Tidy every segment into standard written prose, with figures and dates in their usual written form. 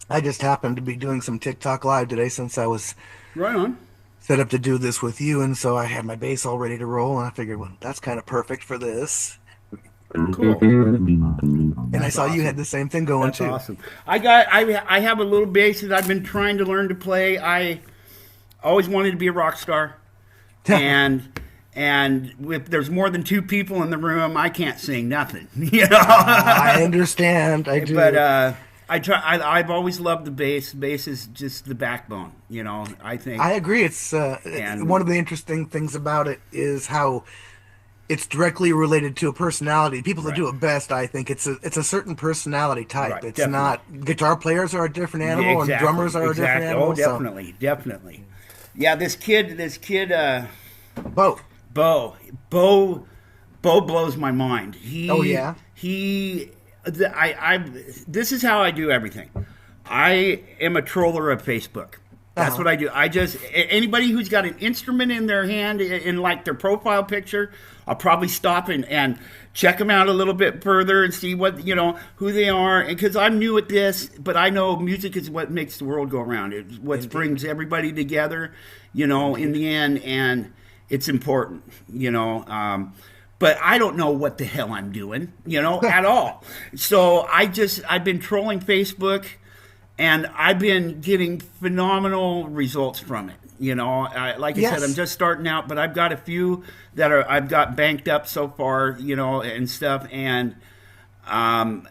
I just happened to be doing some TikTok live today since I was Right on. set up to do this with you, and so I had my bass all ready to roll, and I figured, well, that's kind of perfect for this. Cool. And I That's saw you had awesome. the same thing going That's too. awesome. I have a little bass that I've been trying to learn to play. I always wanted to be a rock star, and if there's more than two people in the room, I can't sing nothing. I understand. I But do. I try. I've always loved the bass. Bass is just the backbone. I think. I agree. It's one And of the interesting things about it is how it's directly related to a personality. People that right, do it best, I think, it's a certain personality type. right, It's definitely. not guitar players are a different Yeah, animal and drummers exactly, are a different exactly. Oh, animal. So, definitely, definitely. Yeah, this kid, Bo. Bo, Bo, Bo blows my mind. Oh yeah. I. This is how I do everything. I am a troller of Facebook. That's Uh-huh. what I do. Anybody who's got an instrument in their hand in like their profile picture, I'll probably stop and check them out a little bit further and see what who they are. And because I'm new at this, but I know music is what makes the world go around. It's what Indeed. brings everybody together. In Indeed. the end, and it's important. But I don't know what the hell I'm doing, at all. So I've been trolling Facebook, and I've been getting phenomenal results from it. Like I said, I'm Yes. just starting out, but I've got a few that I've got banked up so far, and stuff, and I'm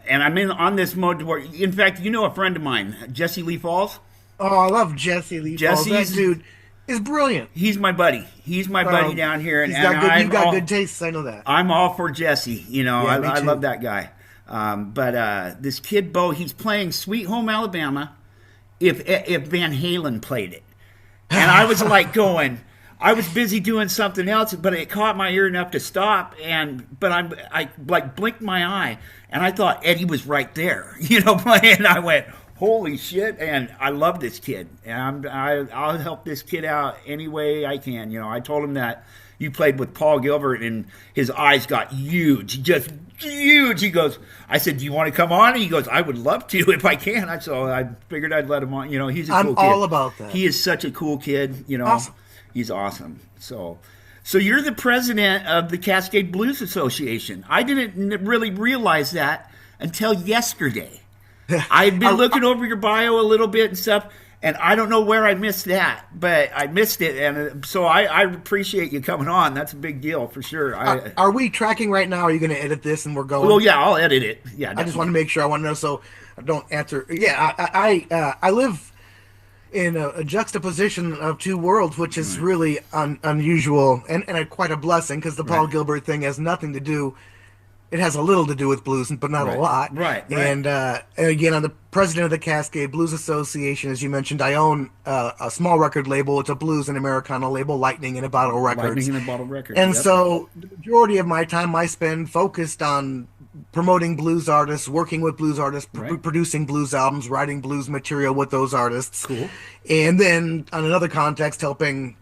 on this mode where, in fact, a friend of mine, Jesse Lee Falls. Oh, I love Jesse Lee Falls. That Jesse's dude is brilliant. he's my buddy. He's my buddy Um, down here, and, he's and got good. You've I'm got good all tastes. I know that. I'm all for Jesse. Yeah, me I love too. that guy. But this kid Bo, he's playing "Sweet Home Alabama" if Van Halen played it, and I was like going. I was busy doing something else, but it caught my ear enough to stop. I like blinked my eye, and I thought Eddie was right there, playing. I went, holy shit! And I love this kid, and I'll help this kid out any way I can. I told him that you played with Paul Gilbert, and his eyes got huge, just huge. He goes, I said, do you want to come on? And he goes, I would love to if I can. So I figured I'd let him on. He's a I'm cool kid. all about that. He is such a cool kid. Awesome. He's awesome. So you're the president of the Cascade Blues Association. I didn't really realize that until yesterday. I'd been I, looking over your bio a little bit and stuff, and I don't know where I missed that, but I missed it, and so I appreciate you coming on. That's a big deal for sure. are we tracking right now? Are you going to edit this and we're Well, going? yeah, I'll edit it. Yeah, I just want to definitely. make sure. I want to know so I don't answer. Yeah, I live in a juxtaposition of two worlds, which is Right, really unusual and quite a blessing because the Paul right, Gilbert thing has nothing to do. It has a little to do with blues, but not a right, lot. right, right. And again, I'm the president of the Cascade Blues Association. As you mentioned, I own a small record label. It's a blues and Americana label, Lightning in a Bottle Lightning Records. in a Bottle Records. And Yep. so the majority of my time I spend focused on promoting blues artists, working with blues artists, Right. producing blues albums, writing blues material with those artists. Cool. And then on another context, helping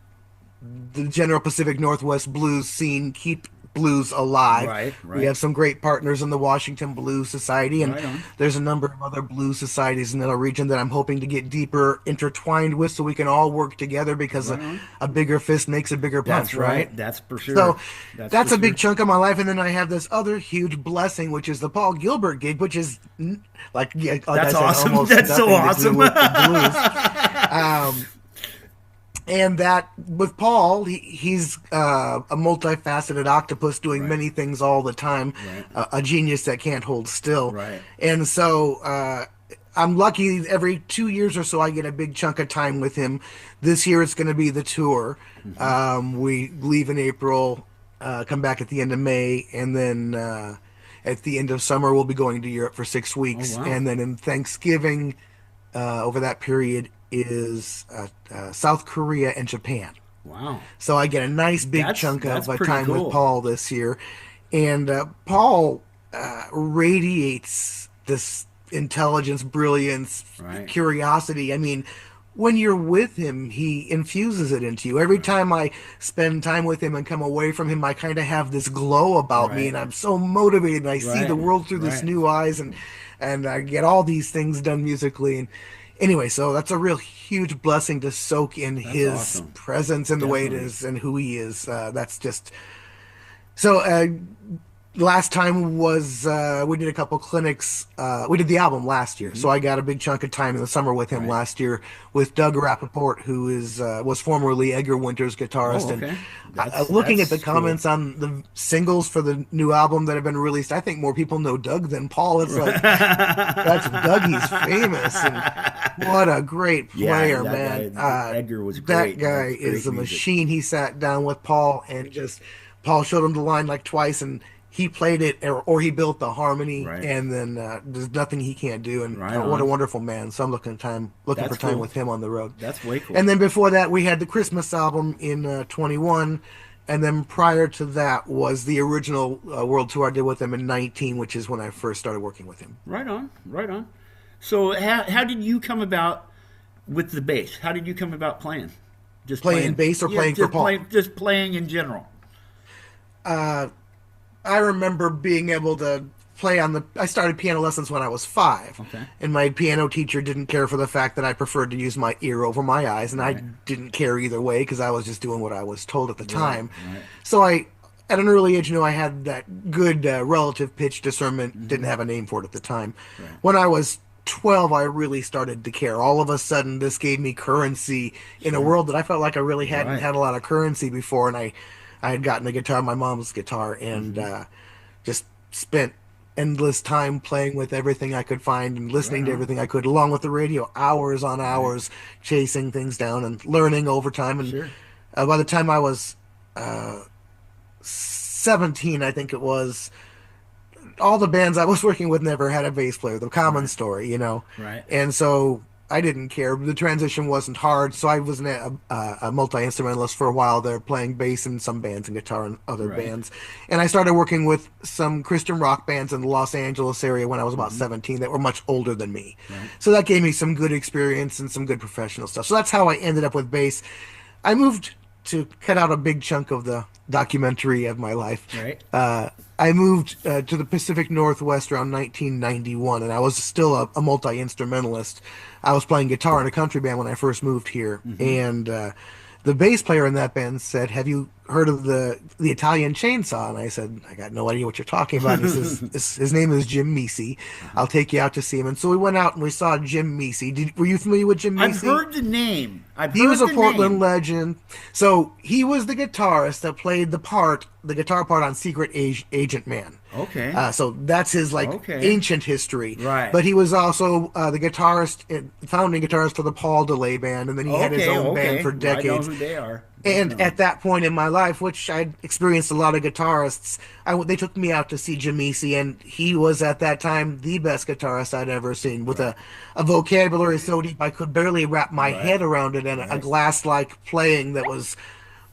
the general Pacific Northwest blues scene keep blues alive. Right. We Right. have some great partners in the Washington Blues Society, and Right on. there's a number of other blues societies in the region that I'm hoping to get deeper intertwined with so we can all work together because Right on. a bigger fist makes a bigger That's punch, right? right. That's for sure. So That's for that's a big sure. chunk of my life, and then I have this other huge blessing, which is the Paul Gilbert gig, which is like I That's said, awesome. almost That's so nothing to do awesome. with the blues. Um, and that with Paul, he's a multifaceted octopus doing Right. many things all the time, Right. a genius that can't hold still. Right. And so I'm lucky every 2 years or so I get a big chunk of time with him. This year it's going to be the tour. We leave in April, come back at the end of May, and then at the end of summer we'll be going to Europe for six Oh weeks, wow. and then in Thanksgiving over that period is South Korea and Japan. Wow. So I get a nice big chunk That's of pretty time with cool. Paul this year, and Paul radiates this intelligence, brilliance, Right. curiosity. I mean, when you're with him, he infuses it into you. Every time I spend time with him and come away from him, I kind of have this glow about me, Right. and I'm so motivated. And I see Right. the world through this Right. new eyes, and I get all these things done musically, and Anyway, so that's a real huge blessing to soak in That's his awesome. presence and the way it Definitely. is and who he is. That's just so. Last time was we did a couple clinics. We did the album last year, so I got a big chunk of time in the summer with him Right. last year with Doug Rappaport, who is was formerly Edgar Winter's Oh, guitarist. And okay. That's looking at the that's cool. comments on the singles for the new album that have been released, I think more people know Doug than Paul. It's like that's Dougie's famous, and what a great Yeah, player, that man. guy Edgar was That great. guy That's is great a music. machine. He sat down with Paul and just Paul showed him the line like twice, and he played it, or he built the harmony, Right. and then there's nothing he can't do. And Right what a on. wonderful man! So I'm looking for That's time cool. with him on the road. That's way And cool. then before that, we had the Christmas album in 21. And then prior to that was the original world tour I did with him in 19, which is when I first started working with him. Right on. Right on. So how did you come about with the bass? How did you come about playing? Just Playing playing. bass or Yeah, playing for Paul. just playing in general. I remember being able to play on the. I started piano lessons when I was 5, Okay. and my piano teacher didn't care for the fact that I preferred to use my ear over my eyes, and I Right. didn't care either way because I was just doing what I was told at the Right. time. Right. So at an early age, knew I had that good relative pitch discernment. Didn't have a name for it at the time. Right. When I was 12, I really started to care. All of a sudden, this gave me currency in a Sure. world that I felt like I really hadn't Right. had a lot of currency before, and I had gotten a guitar, my mom's guitar, and just spent endless time playing with everything I could find and Right listening to on. everything I could, along with the radio, hours on Right. hours, chasing things down and learning over time. And Sure. by the time I was 17, I think it was, all the bands I was working with never had a bass player. The common Right. story, you know. Right. And so I didn't care. The transition wasn't hard, so I was a multi instrumentalist for a while there, playing bass in some bands and guitar in other Right. bands. And I started working with some Christian rock bands in the Los Angeles area when I was about 17 that were much older than me. Right. So that gave me some good experience and some good professional stuff. So that's how I ended up with bass. I moved to cut out a big chunk of the documentary of my life. Right. I moved to the Pacific Northwest around 1991, and I was still a multi instrumentalist. I was playing guitar in a country band when I first moved here, and the bass player in that band said, "Have you heard of the Italian Chainsaw?" And I said, "I got no idea what you're talking about." And he says, "His name is Jim Meesey. I'll take you out to see him." And so we went out and we saw Jim Meesey. Were you familiar with Jim I've Meesey? heard the name. I've He was heard a the Portland name. legend. So he was the guitarist that played the guitar part on Secret Agent Man. Okay. So that's his like Okay. ancient history. Right. But he was also the guitarist, founding guitarist for the Paul DeLay band, and then he had his Okay. own band Okay. for I know decades. who they are. And at that point in my life, which I'd experienced a lot of guitarists, they took me out to see Jamisi, and he was at that time the best guitarist I'd ever seen, with a vocabulary so deep I could barely wrap my Right. head around it, and a Right. glass-like playing that was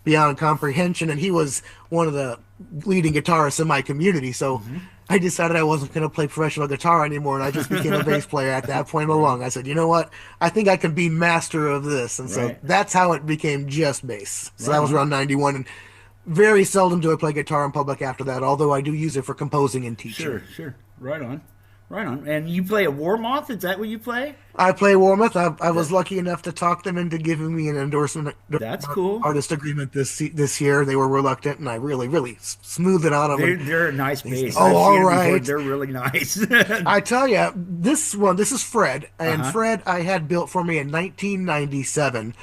beyond comprehension. And he was one of the leading guitarists in my community, so I decided I wasn't going to play professional guitar anymore, and I just became a bass player at that point along. I said, you know what? I think I can be master of this. And so Right. that's how it became just bass. So Right that was on. around 91. And very seldom do I play guitar in public after that, although I do use it for composing and teaching. Sure. Sure. Right on. Right on. And you play a war moth? Is that what you play? I play Warmouth. I was lucky enough to talk them into giving me an endorsement That's cool. artist agreement this year. They were reluctant, and I really smoothed it on them. They're a nice bass. Oh, I've all seen 'em before. right. They're really nice. I tell you, this is Fred, and Uh-huh. Fred I had built for me in 1997.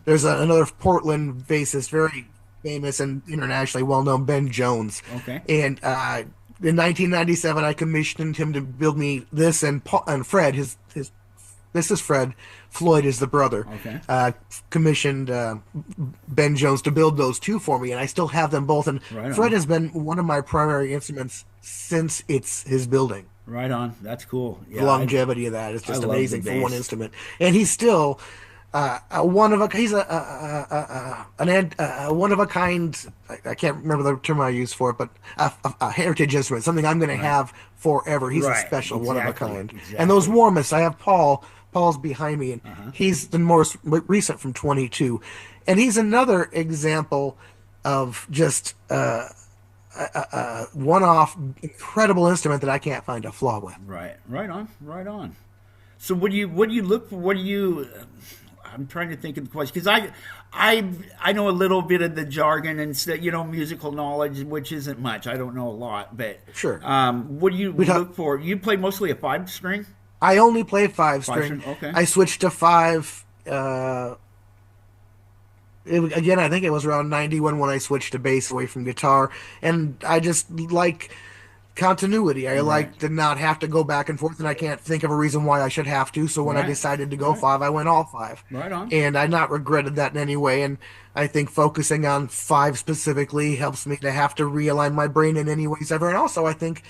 There's another Portland bassist, very famous and internationally well known, Ben Jones. Okay. And in 1997, I commissioned him to build me this, and Fred, his this is Fred. Floyd is the brother. Okay. Commissioned Ben Jones to build those two for me, and I still have them both. And Right on. Fred has been one of my primary instruments since it's his building. Right on. That's cool. Yeah, The longevity of that is just I love amazing the for one bass. instrument, and he's still one of a he's a one of a kind. I can't remember the term I use for it, but a heritage instrument, something I'm going to have forever. He's a Right. special one of a Exactly. kind. Exactly. And those warmists, I have Paul's behind me, and he's the most recent from 22, and he's another example of just one-off incredible instrument that I can't find a flaw with. Right. Right on. Right on. So what do you look for? What do you? I'm trying to think of the question because I know a little bit of the jargon and musical knowledge, which isn't much. I don't know a lot, but Sure. what do you We talk, look for? You play mostly a five string. I only play five Five string. string. Okay. I switched to five. Again, I think it was around 91 when I switched to bass away from guitar, and I just like continuity. I Right. like to not have to go back and forth, and I can't think of a reason why I should have to. So when I Right. decided to go Right. five, I went all five, Right on. and I not regretted that in any way. And I think focusing on five specifically helps me to have to realign my brain in any ways ever. And also, I think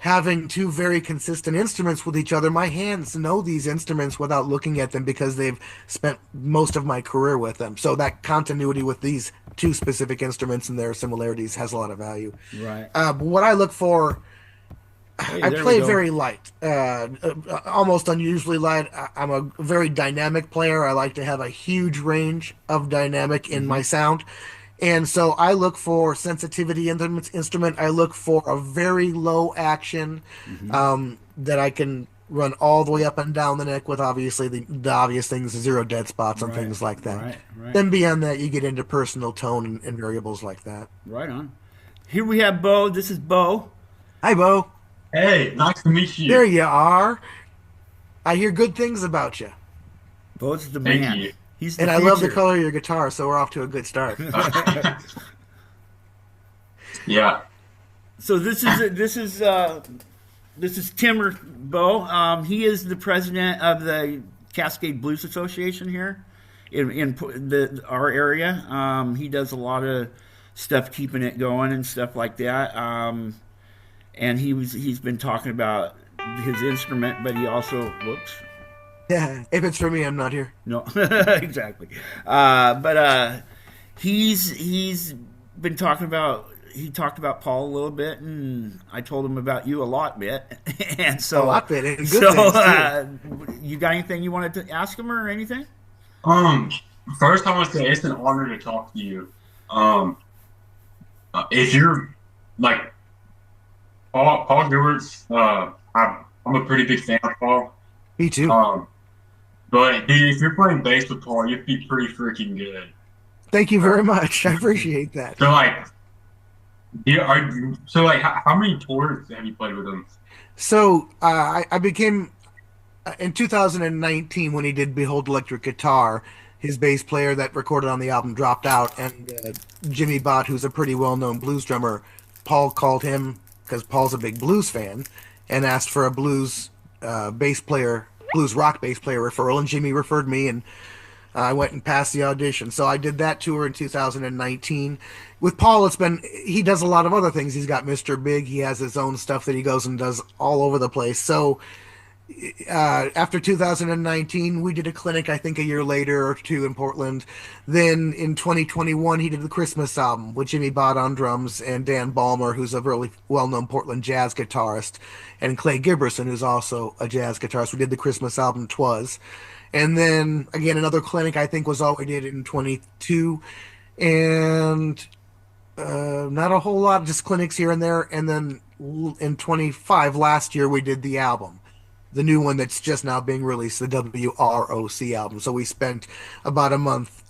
having two very consistent instruments with each other, my hands know these instruments without looking at them because they've spent most of my career with them. So that continuity with these two specific instruments and their similarities has a lot of value. Right. But what I look for, Hey, I there we play go. very light, almost unusually light. I'm a very dynamic player. I like to have a huge range of dynamic in my sound. And so I look for sensitivity in the instrument. I look for a very low action that I can run all the way up and down the neck with obviously the obvious things, zero dead spots and Right. things like that. Right. Right. Then beyond that, you get into personal tone and variables like that. Right on. Here we have Bo. This is Bo. Hi, Bo. Hey, nice to meet There you. you are. I hear good things about you. Bo's the Thank man. you. He's the And I love the future. color of your guitar, so we're off to a good start. Yeah. So this is Timmer Bo. He is the president of the Cascade Blues Association here in our area. He does a lot of stuff keeping it going and stuff like that. And he's been talking about his instrument, but he also whoops. Yeah, if it's for me, I'm not here. No, exactly. But he's been talking about. He talked about Paul a little bit, and I told him about you a lot bit. And A so, lot bit, and good so things too. you got anything you wanted to ask him or anything? Um, First I want to say it's an honor to talk to you. Um, if you're like Paul Gewertz, I'm a pretty big fan of Paul. Me too. But dude, if you're playing bass with Paul, you'd be pretty freaking good. Thank you very much. I appreciate that. So like, how many tours have you played with him? So I became in 2019 when he did Behold Electric Guitar. His bass player that recorded on the album dropped out, and Jimmy Bott, who's a pretty well-known blues drummer, Paul called him because Paul's a big blues fan, and asked for a blues bass player, blues rock bass player referral, and Jimmy referred me, and I went and passed the audition. So I did that tour in 2019. With Paul, he does a lot of other things. He's got Mr. Big. He has his own stuff that he goes and does all over the place. So after 2019, we did a clinic, I think a year later or two in Portland. Then in 2021, he did the Christmas album with Jimmy Bott on drums and Dan Ballmer, who's a really well-known Portland jazz guitarist, and Clay Giberson, who's also a jazz guitarist. We did the Christmas album twas. And then again, another clinic, I think, was all we did in 22. And not a whole lot, just clinics here and there. And then in 25 last year, we did the album, the new one that's just now being released, the WROC album. So we spent about a month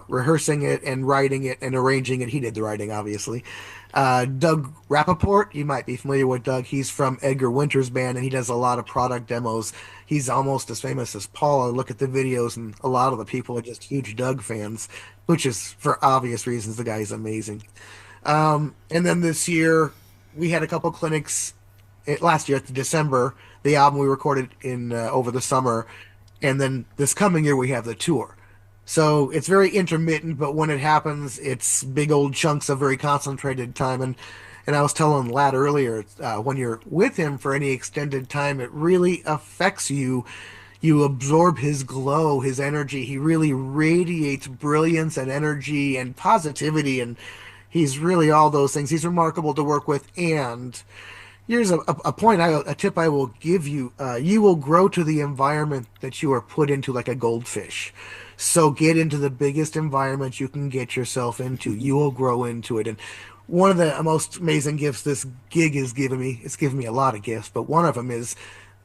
rehearsing it and writing it and arranging it. He did the writing, obviously. Doug Rappaport, you might be familiar with Doug. He's from Edgar Winter's band, and he does a lot of product demos. He's almost as famous as Paul. I look at the videos, and a lot of the people are just huge Doug fans, which is for obvious reasons. The guy's amazing. And then this year, we had a couple clinics. Last year, at December, the album we recorded in over the summer, and then this coming year we have the tour. So it's very intermittent, but when it happens, it's big old chunks of very concentrated time. And I was telling Lad earlier, when you're with him for any extended time, it really affects you. You absorb his glow, his energy. He really radiates brilliance and energy and positivity, and he's really all those things. He's remarkable to work with. And here's a tip I will give you. You will grow to the environment that you are put into like a goldfish. So get into the biggest environment you can get yourself into. You will grow into it. And one of the most amazing gifts this gig has given me, it's given me a lot of gifts, but one of them is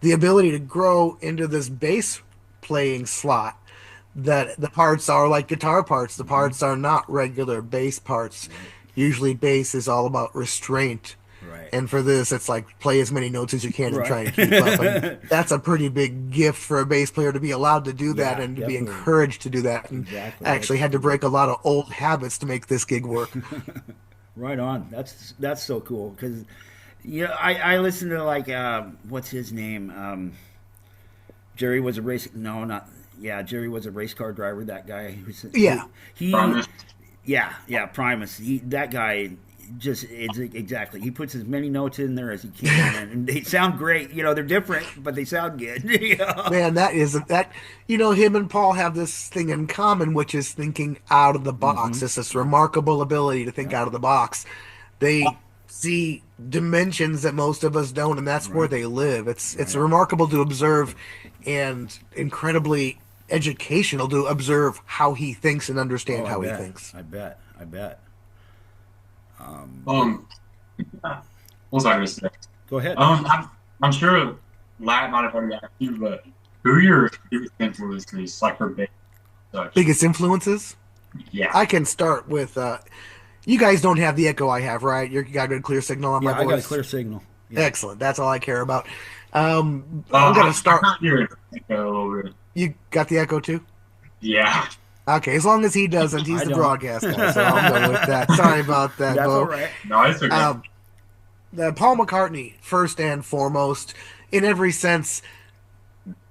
the ability to grow into this bass playing slot that the parts are like guitar parts. The parts are not regular bass parts. Usually bass is all about restraint. Right. And for this, it's like play as many notes as you can and try and Right. keep up. And that's a pretty big gift for a bass player to be allowed to do that Yeah, and to be definitely. encouraged to do that. And Exactly. actually had to break a lot of old habits to make this gig work. Right on. That's so cool because I listen to like what's his name? Jerry was a race. No, not yeah. Jerry was a race car driver. That guy who's Yeah. he Primus. yeah Primus. That guy just it's exactly. He puts as many notes in there as he can, and they sound great. They're different, but they sound good. Man, him and Paul have this thing in common, which is thinking out of the box. It's this remarkable ability to think out of the box. They see dimensions that most of us don't, and that's where they live. It's remarkable to observe and incredibly educational to observe how he thinks and understand how he thinks. I bet. What was I going to say? Go ahead. I'm sure Lat might have already asked you, but who are your biggest influences, like for bass and such? Biggest influences? Yeah. I can start with you guys don't have the echo I have, right? You got a good clear signal on my I voice. got a clear signal. Yeah. Excellent. That's all I care about. I'm gonna start. I can't hear it a little bit. You got the echo too? Yeah. Okay, as long as he doesn't, he's I the don't. broadcast guy, so I'm done with that. Sorry about that, That's Bo. all right. No, it's okay. Paul McCartney, first and foremost, in every sense,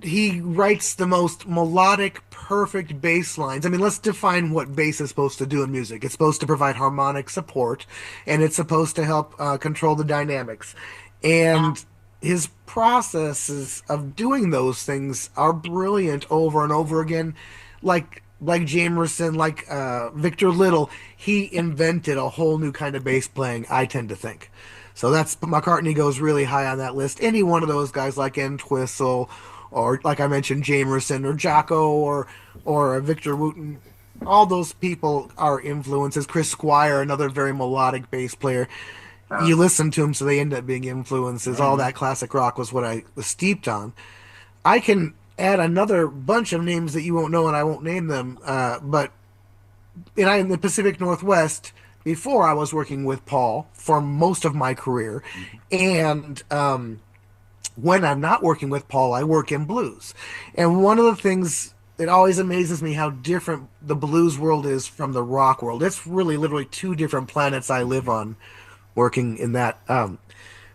he writes the most melodic, perfect bass lines. I mean, let's define what bass is supposed to do in music. It's supposed to provide harmonic support, and it's supposed to help control the dynamics. And his processes of doing those things are brilliant over and over again. Like Jamerson, like Victor Little, he invented a whole new kind of bass playing, I tend to think. So that's McCartney goes really high on that list. Any one of those guys like Entwistle, or like I mentioned, Jamerson or Jocko or Victor Wooten, all those people are influences. Chris Squire, another very melodic bass player. You listen to them, so they end up being influences. All that classic rock was what I was steeped on. I can add another bunch of names that you won't know, and I won't name them. But in the Pacific Northwest, before I was working with Paul for most of my career, and when I'm not working with Paul, I work in blues. And one of the things that always amazes me how different the blues world is from the rock world. It's really literally two different planets I live on, working in that.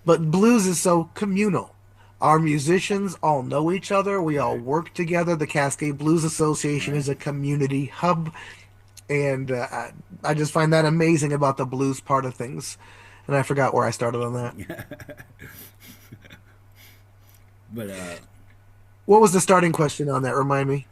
But blues is so communal. Our musicians all know each other. We all work together. The Cascade Blues Association is a community hub. And I just find that amazing about the blues part of things. And I forgot where I started on that. But What was the starting question on that? Remind me.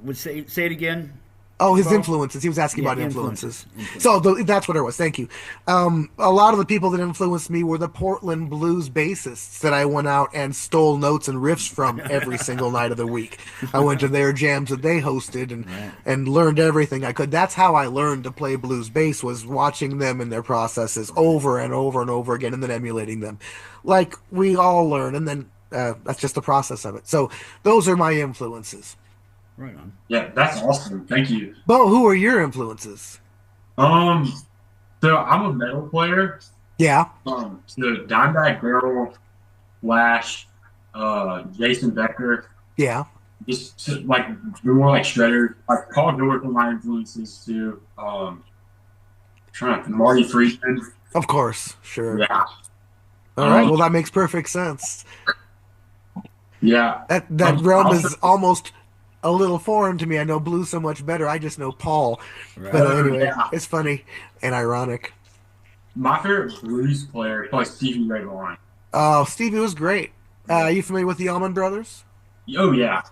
would say it again. Oh, his Well, influences. He was asking yeah, about influences. influences. So that's what it was. Thank you. A lot of the people that influenced me were the Portland blues bassists that I went out and stole notes and riffs from every single night of the week. I went to their jams that they hosted and learned everything I could. That's how I learned to play blues bass, was watching them and their processes over and over and over again, and then emulating them. Like we all learn, and then that's just the process of it. So those are my influences. Right on. Yeah, that's awesome. Thank you. Bo, who are your influences? So I'm a metal player. Yeah. So Dimebag Darrell, Flash, Jason Becker, Yeah. just like more like Shredder. Like Paul George were my influences too. Trying to Marty Friedman. Of course. Sure. Yeah. All right. Well, that makes perfect sense. Yeah. That realm is almost a little foreign to me. I know blues so much better. I just know Paul. Right. But anyway, Yeah. it's funny and ironic. My favorite blues player is probably Stevie Ray Vaughan. Oh, Stevie was great. Are you familiar with the Allman Brothers? Oh yeah.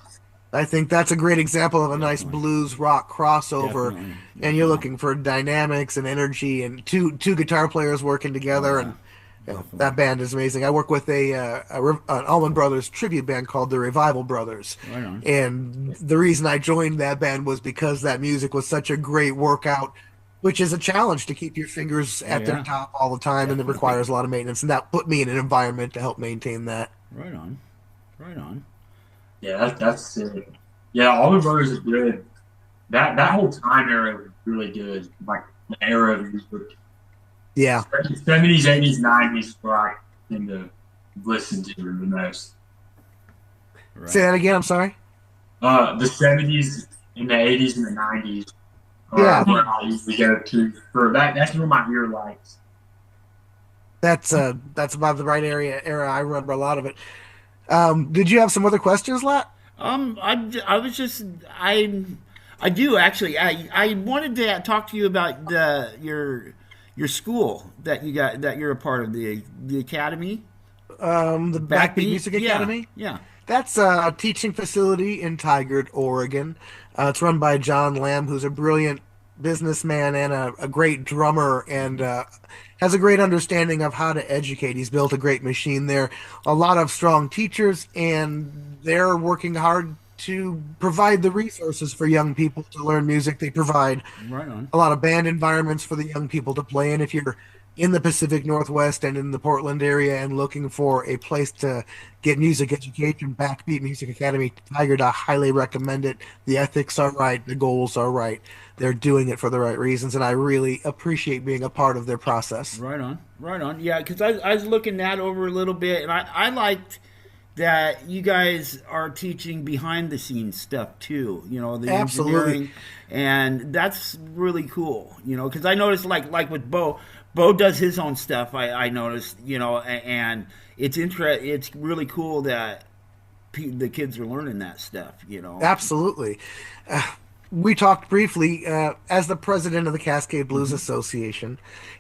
I think that's a great example of a nice blues rock crossover. Definitely. And you're looking for dynamics and energy and two guitar players working together. And that band is amazing. I work with an Allman Brothers tribute band called the Revival Brothers. Right on. And the reason I joined that band was because that music was such a great workout which is a challenge to keep your fingers at their Yeah, top all the time, and it definitely. requires a lot of maintenance. And that put me in an environment to help maintain that. Right on. Right on. Yeah, that's sick. Yeah, all the brothers are good. That whole time era was really good. Like the era of music. Yeah. 70s, 80s, 90s where I tend to listen to the most. Say Right. that again. I'm sorry. The 70s and the 80s and the 90s are Yeah, where I usually go to for that. That's where my ear likes. that's about the right era. I remember a lot of it. Did you have some other questions, Lat? I was just I do actually. I wanted to talk to you about your school that you got that you're a part of the academy, The the Backbeat backbeat. Music Yeah, Academy. yeah. That's a teaching facility in Tigard, Oregon. It's run by John Lamb, who's a brilliant businessman and a great drummer, and has a great understanding of how to educate. He's built a great machine there, a lot of strong teachers, and they're working hard to provide the resources for young people to learn music. They provide Right on. a lot of band environments for the young people to play in. If you're in the Pacific Northwest and in the Portland area and looking for a place to get music education, Backbeat Music Academy, Tiger, I highly recommend it. The ethics are right, the goals are right. They're doing it for the right reasons, and I really appreciate being a part of their process. Right on. Right on. Yeah, because I was looking that over a little bit, and I liked that you guys are teaching behind the scenes stuff too. You know, the Absolutely. engineering, and that's really cool. You know, because I noticed like with Bo does his own stuff. I noticed. You know, and it's really cool that the kids are learning that stuff. You know. Absolutely. We talked briefly as the president of the Cascade Blues Mm-hmm. Association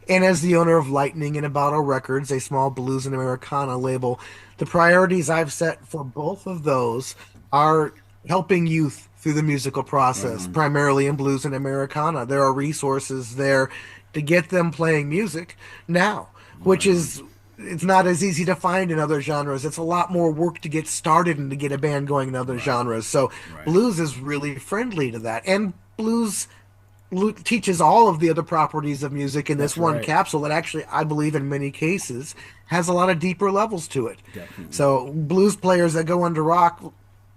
and as the owner of Lightning in a Bottle Records, a small blues and Americana label. The priorities I've set for both of those are helping youth through the musical Right process, on. primarily in blues and Americana. There are resources there to get them playing music now, which Right on. is it's not as easy to find in other genres. It's a lot more work to get started and to get a band going in other Right. genres. So Right. blues is really friendly to that. And blues teaches all of the other properties of music in this That's one right. capsule that actually, I believe, in many cases, has a lot of deeper levels to it. Definitely. So blues players that go into rock,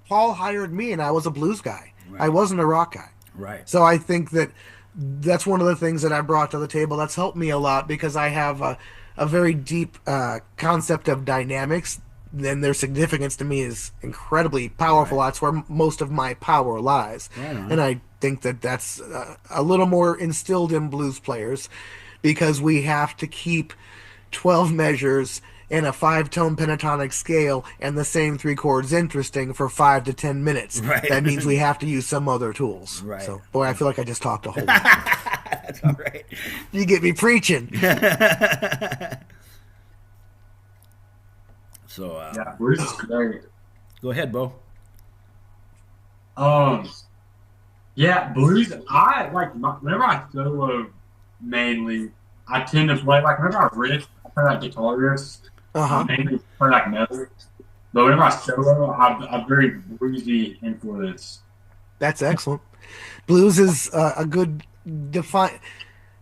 Paul hired me and I was a blues guy. I Right. wasn't a rock guy. Right. So I think that that's one of the things that I brought to the table. That's helped me a lot because I have a very deep concept of dynamics. Then their significance to me is incredibly powerful. Right. That's where most of my power lies. Right on. And I think that that's a little more instilled in blues players because we have to keep 12 measures in a five-tone pentatonic scale and the same three chords interesting for 5 to 10 minutes. Right. That means we have to use some other tools. Right. So, boy, I feel like I just talked a whole lot. That's all right. You get me preaching. So Yeah, blues is great. go ahead, Bo. Um, yeah, blues. I like whenever I solo mainly. I tend to play like whenever I riff, I play like guitar riffs. Uh I huh. mainly play like metal. But whenever I solo, I'm very bluesy influence. That's excellent. Blues is a good define.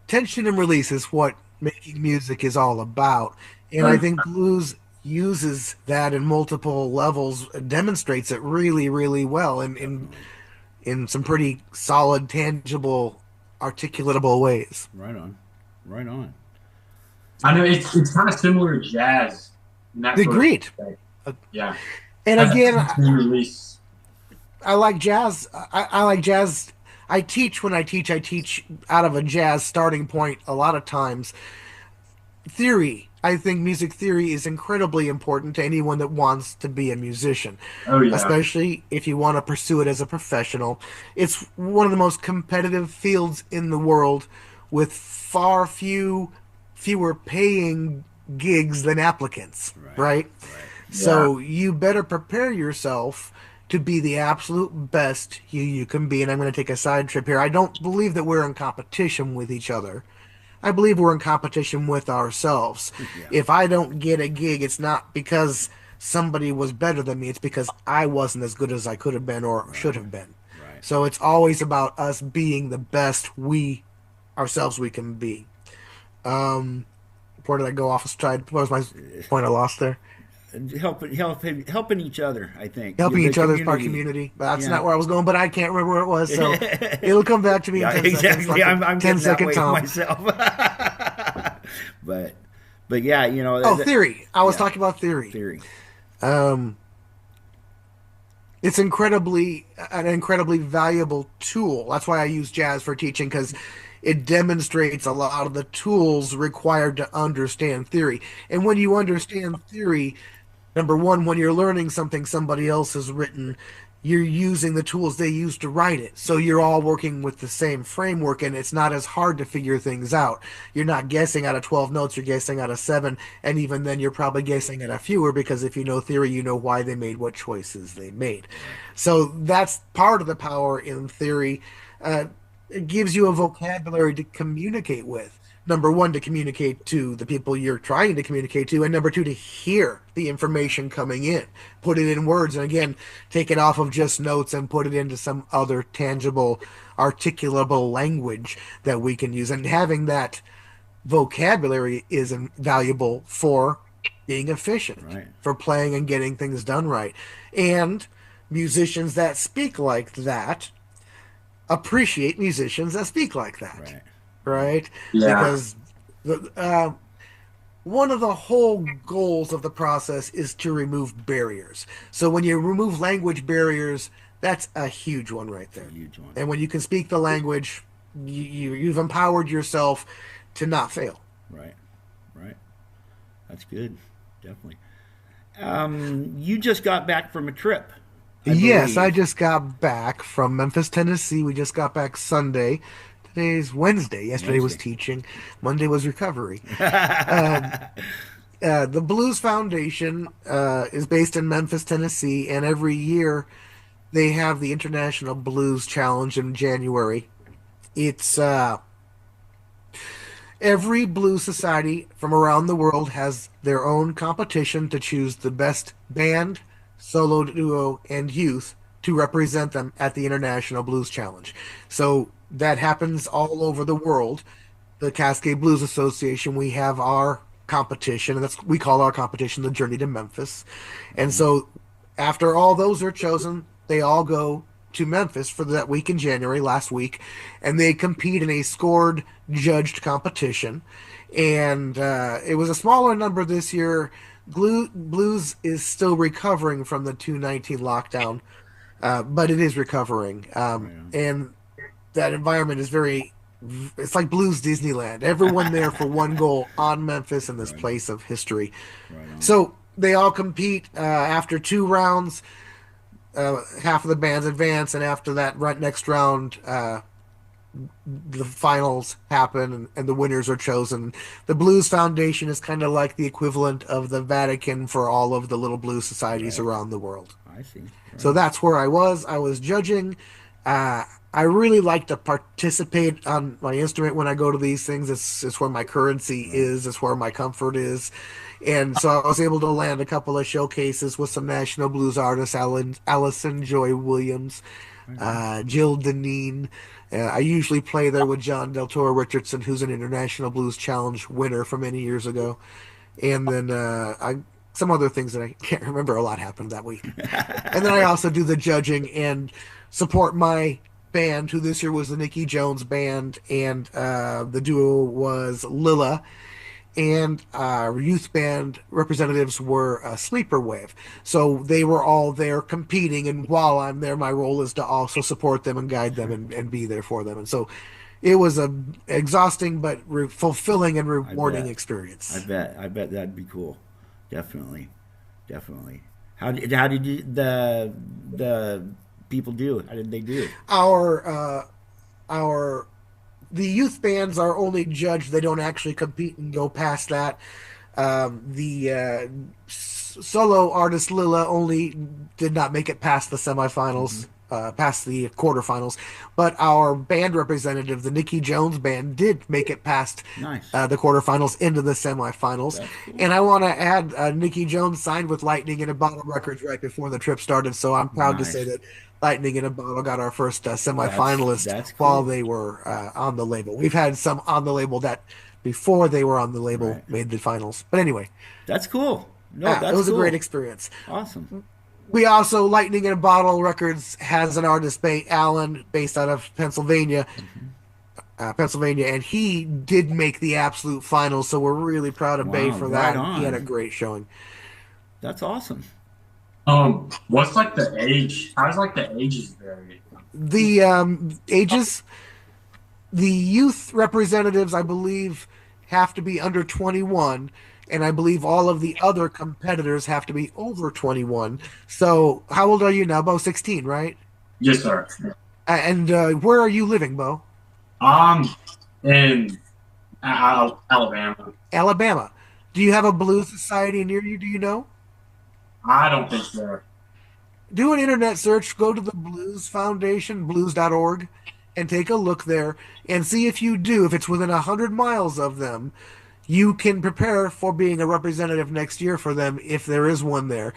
Tension and release is what making music is all about, and I Oh, think blues uses that in multiple levels, demonstrates it really, really well, in some pretty solid, tangible, articulatable ways. Right on. Right on. I know it's kind of similar to jazz. In that sort of Agreed. way. Yeah. And Has a again, tension release. I like jazz. I like jazz. I teach when I teach. I teach out of a jazz starting point a lot of times. Theory. I think music theory is incredibly important to anyone that wants to be a musician, Oh yeah. especially if you want to pursue it as a professional. It's one of the most competitive fields in the world with fewer paying gigs than applicants, Right. right? Right. So you better prepare yourself to be the absolute best you can be. And I'm going to take a side trip here. I don't believe that we're in competition with each other. I believe we're in competition with ourselves. Yeah. If I don't get a gig, it's not because somebody was better than me. It's because I wasn't as good as I could have been or should have been. Right. So it's always about us being the best we ourselves we can be. Where did I go off? What was my point I lost there? Helping each other. I think Helping the each other is part community. community. That's Yeah. not where I was going, but I can't remember where it was. So it'll come back to me in Yeah, 10 seconds. exactly. Like I'm 10 getting that second way Tom. myself. but but yeah, Oh, theory. I was yeah, talking about theory. theory. Um, it's an incredibly valuable tool. That's why I use jazz for teaching because it demonstrates a lot of the tools required to understand theory. And when you understand theory, number one, when you're learning something somebody else has written, you're using the tools they used to write it. So you're all working with the same framework, and it's not as hard to figure things out. You're not guessing out of 12 notes, you're guessing out of seven. And even then, you're probably guessing out of fewer because if you know theory, you know why they made what choices they made. So that's part of the power in theory. It gives you a vocabulary to communicate with. Number one, to communicate to the people you're trying to communicate to, and number two, to hear the information coming in, put it in words, and again, take it off of just notes and put it into some other tangible, articulable language that we can use. And having that vocabulary is invaluable for being efficient, Right. for playing and getting things done right. And musicians that speak like that appreciate musicians that speak like that, Right. right? Yeah. Because one of the whole goals of the process is to remove barriers. So when you remove language barriers, that's a huge one right It's a there. huge one. And when you can speak the language, you've empowered yourself to not fail. Right. Right. That's good. Definitely. You just got back from a trip, I Yes, I believe. just got back from Memphis, Tennessee. We just got back Sunday. Today's Wednesday. Yesterday was Wednesday. teaching. Monday was recovery. Um, the Blues Foundation is based in Memphis, Tennessee, and every year they have the International Blues Challenge in January. It's every blues society from around the world has their own competition to choose the best band, solo duo, and youth to represent them at the International Blues Challenge. So that happens all over the world. The Cascade Blues Association, we have our competition, and that's we call our competition the Journey to Memphis. And so after all those are chosen, they all go to Memphis for that week in January, last week, and they compete in a scored, judged competition. And it was a smaller number this year. Blues is still recovering from the 219 lockdown, but it is recovering. Right on. And that environment is very, it's like Blues Disneyland. Everyone there for one goal on Memphis and this Right. place of history. Right on. So they all compete after two rounds. Half of the bands advance, and after that next round, the finals happen and the winners are chosen. The Blues Foundation is kind of like the equivalent of the Vatican for all of the little blues societies Right. around the world. I see. Right So on. that's where I was. I was judging. I really like to participate on my instrument when I go to these things. It's where my currency Right. is. It's where my comfort is. And so I was able to land a couple of showcases with some national blues artists, Allison Joy Williams, Right on. Jill Deneen. I usually play there with John Del Toro Richardson, who's an International Blues Challenge winner from many years ago. And then some other things that I can't remember. A lot happened that week. And then I also do the judging and support my band, who this year was the Nikki Jones band, and the duo was Lilla, and our youth band representatives were Sleeper Wave. So they were all there competing, and while I'm there, my role is to also support them and guide them and be there for them. And so it was a exhausting but fulfilling and I rewarding bet. I experience. bet. I bet that'd be cool. Definitely. Definitely. How did the people do? How did they do? Our the youth bands are only judged; they don't actually compete and go past that. The solo artist Lila only did not make it past the semifinals. past the quarterfinals, but our band representative, the Nicky Jones band, did make it past Nice. the quarterfinals into the semifinals. That's cool. And I want to add, Nicky Jones signed with Lightning in a Bottle Records right before the trip started, so I'm proud to Nice. say that Lightning in a Bottle got our first semifinalist That's while cool. they were on the label. We've had some on the label that before they were on the label Right. made the finals. But anyway, That's cool. No, yeah, it that's was a cool. great experience. Awesome. We also Lightning in a Bottle Records has an artist, Bay Allen, based out of Pennsylvania, and he did make the absolute finals. So we're really proud of Bay Wow, for right that. He had a on. great showing. That's awesome. What's like the age? How's like the ages vary? The ages, the youth representatives, I believe, have to be under 21, and I believe all of the other competitors have to be over 21. So, how old are you now, Bo? 16, right? Yes, sir. And where are you living, Bo? In Alabama. Alabama. Do you have a blues society near you? Do you know? I don't think so. Do an internet search, go to the Blues Foundation, blues.org, and take a look there and see if you do. If it's within 100 miles of them, you can prepare for being a representative next year for them if there is one there.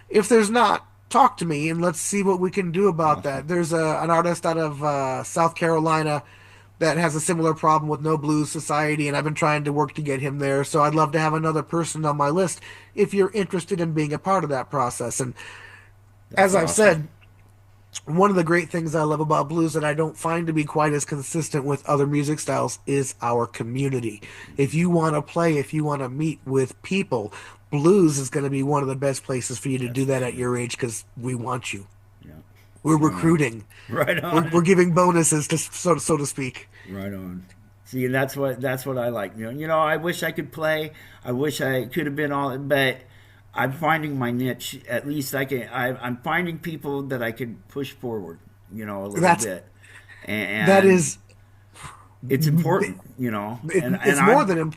If there's not, talk to me and let's see what we can do about that. There's an artist out of South Carolina that has a similar problem with no blues society, and I've been trying to work to get him there. So I'd love to have another person on my list if you're interested in being a part of that process. And as That's I've awesome. said, one of the great things I love about blues that I don't find to be quite as consistent with other music styles is our community. If you want to play, if you want to meet with people, blues is going to be one of the best places for you to That's do that for at sure. your age because we want you. Yeah. We're Right on. recruiting. Right We're on. giving bonuses to so to speak. Right on. See, that's what I like. I wish I could play. I wish I could have been all, but I'm finding my niche. At least I'm finding people that I could push forward. A little That's bit, that and is it's it, important. And it's more than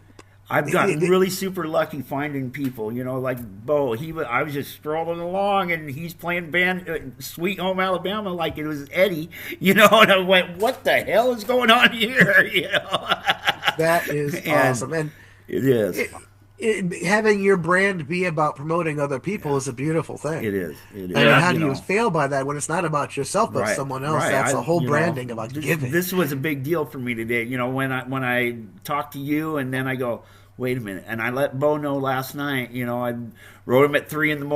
I've it, gotten it, really super lucky finding people, like Bo. I was just strolling along, and he's playing band "Sweet Home Alabama" like it was Eddie, and I went, "What the hell is going on here?" that is And awesome. And it is, having your brand be about promoting other people is a beautiful thing. it is, it I mean, is. Yeah. how do you fail by that when it's not about yourself but Right, someone else? right. That's a whole You branding about giving. this was a big deal for me today. When I talked to you, and then I go, wait a minute, and I let Bo know last night. I wrote him at 3 a.m.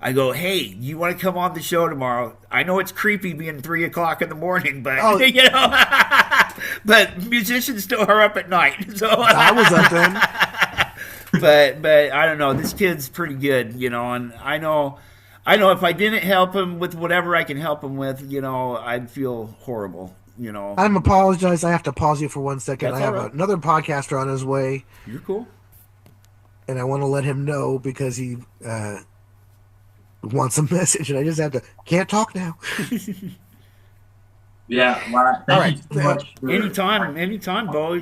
I go, hey, you want to come on the show tomorrow? I know it's creepy being 3 o'clock in the morning, but Oh, but musicians still are up at night. So I was up then. but I don't know. This kid's pretty good, and I know if I didn't help him with whatever I can help him with, I'd feel horrible. I'm apologize. I have to pause you for 1 second. That's I have all right. another podcaster on his way, You're cool. and I want to let him know because he wants a message, and I just have to can't talk now. Yeah. Well, All thank right. you so much. Anytime, Bo.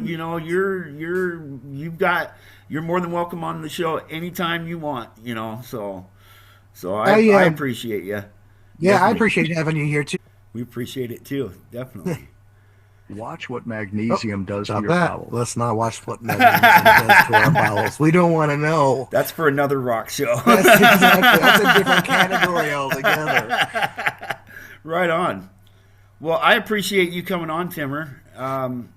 You're more than welcome on the show anytime you want. So I appreciate you. Yeah, I Definitely. appreciate having you here too. We appreciate it too. Definitely. Watch what magnesium does to Stop your that. bowels. Let's not watch what magnesium does to our bowels. We don't want to know. That's for another rock show. That's exactly. That's a different category altogether. Right on. Well, I appreciate you coming on, Timmer. I'm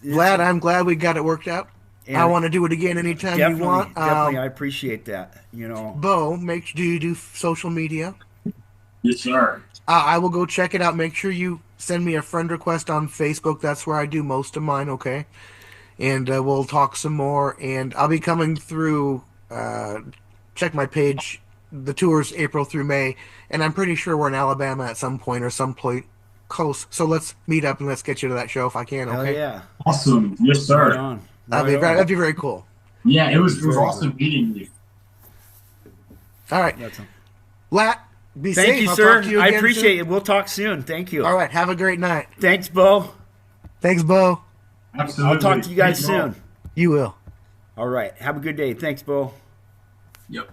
glad we got it worked out. And I want to do it again anytime you Definitely, want. definitely, I appreciate that. Bo, do you do social media? Yes, sir. I will go check it out. Make sure you send me a friend request on Facebook. That's where I do most of mine, okay? And we'll talk some more. And I'll be coming through, check my page. The tour's April through May. And I'm pretty sure we're in Alabama at some point or some point close. So let's meet up and let's get you to that show if I can, Hell okay? yeah. Awesome. Yes, Right sir. on. That'd be very cool. Yeah, it was Very awesome meeting you. All right. That's Lat, be Thank safe. you, I'll sir. talk to you I again appreciate soon. it. We'll talk soon. Thank you. All right. Have a great night. Thanks, Bo. Thanks, Bo. Absolutely. I'll talk to you guys Thank you all. soon. You will. All right. Have a good day. Thanks, Bo. Yep.